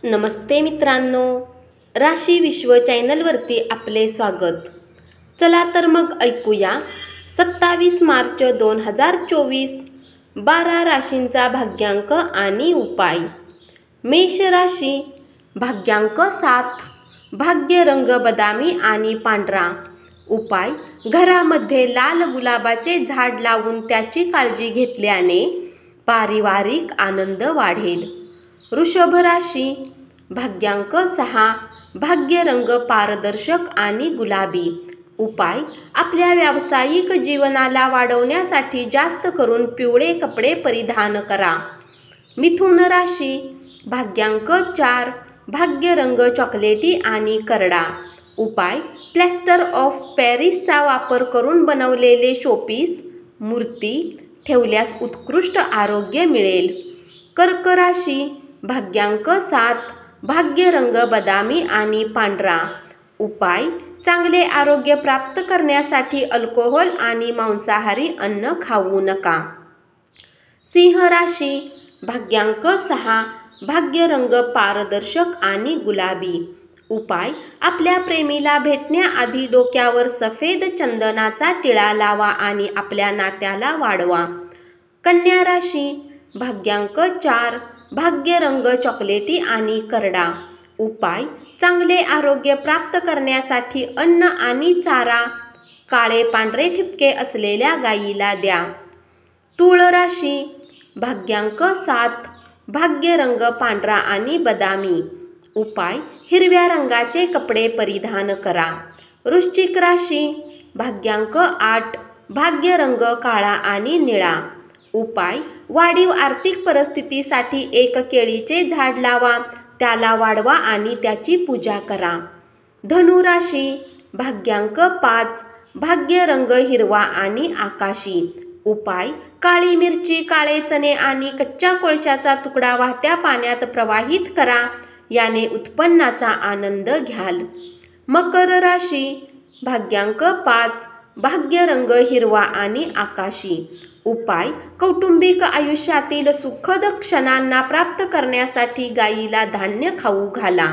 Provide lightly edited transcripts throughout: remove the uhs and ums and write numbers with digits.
नमस्ते मित्रांनो, राशी विश्व चॅनलवरती आपले स्वागत। चला तर मग ऐकूया 27 मार्च 2024 12 राशींचा भाग्यांक आणि उपाय। मेष राशी, भाग्यांक 7, भाग्य रंग बदामी आणि पांढरा। उपाय, घरामध्ये लाल गुलाबाचे झाड लावून त्याची काळजी घेतल्याने पारिवारिक आनंद वाढेल। वृषभ राशी, भाग्यांक 6, भाग्य रंग पारदर्शक आणि गुलाबी। उपाय, आपल्या व्यावसायिक जीवनाला वाढवण्यासाठी जास्त करून पिवळे कपडे परिधान करा। मिथुन राशी, भाग्यांक 4, भाग्य रंग चॉकलेटी आणि करडा। उपाय, प्लॅस्टर ऑफ पॅरिसचा वापर करून बनवलेले शोपीस मूर्ती ठेवल्यास उत्कृष्ट आरोग्य मिळेल। कर्क राशी, भाग्यांक 7, भाग्य रंग बदामी आणि पांढरा। उपाय, चांगले आरोग्य प्राप्त करण्यासाठी अल्कोहोल आणि मांसाहारी अन्न खाऊ नका। सिंह राशी, भाग्यांक 6, भाग्य रंग पारदर्शक आणि गुलाबी। उपाय, आपल्या प्रेमीला भेटण्याआधी डोक्यावर सफेद चंदनाचा टिळा लावा आणि आपल्या नात्याला वाढवा। कन्या राशी, भाग्यांक 4, भाग्य रंग चॉकलेटी आणि करडा। उपाय, चांगले आरोग्य प्राप्त करण्यासाठी अन्न आणि चारा काळे पांढरे ठिपके असलेल्या गायीला द्या। तूळ राशी, भाग्यांक 7, भाग्य रंग पांढरा आणि बदामी। उपाय, हिरव्या रंगाचे कपडे परिधान करा। वृश्चिक राशी, भाग्यांक 8, भाग्य रंग काळा आणि निळा। उपाय, वाढीव आर्थिक परिस्थितीसाठी एक केळीचे झाड लावा, त्याला वाढवा आणि त्याची पूजा करा। धनु राशी, भाग्यांक 5, भाग्य रंग हिरवा आणि आकाशी। उपाय, काळी मिरची, काळे चणे आणि कच्च्या कोळशाचा तुकडा वाहत्या पाण्यात प्रवाहित करा, याने उत्पन्नाचा आनंद घ्याल। मकर राशी, भाग्यांक 5, भाग्य रंग हिरवा आणि आकाशी। उपाय, कौटुंबिक आयुष्यातील सुखद क्षणांना प्राप्त करण्यासाठी गायीला धान्य खाऊ घाला।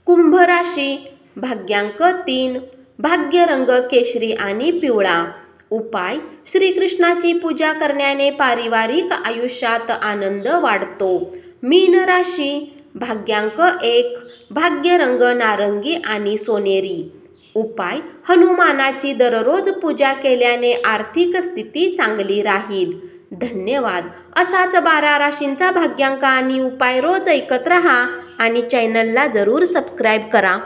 कुंभ राशी, भाग्यांक 3, भाग्य रंग केशरी आणि पिवळा। उपाय, श्रीकृष्णाची पूजा करण्याने पारिवारिक आयुष्यात आनंद वाढतो। मीन राशी, भाग्यांक 1, भाग्य रंग नारंगी आणि सोनेरी। उपाय, हनुमानाची दररोज पूजा केल्याने आर्थिक स्थिती चांगली राहील। धन्यवाद। असाच 12 राशींचा भाग्यांक आणि उपाय रोज ऐकत रहा आणि चॅनलला जरूर सबस्क्राईब करा।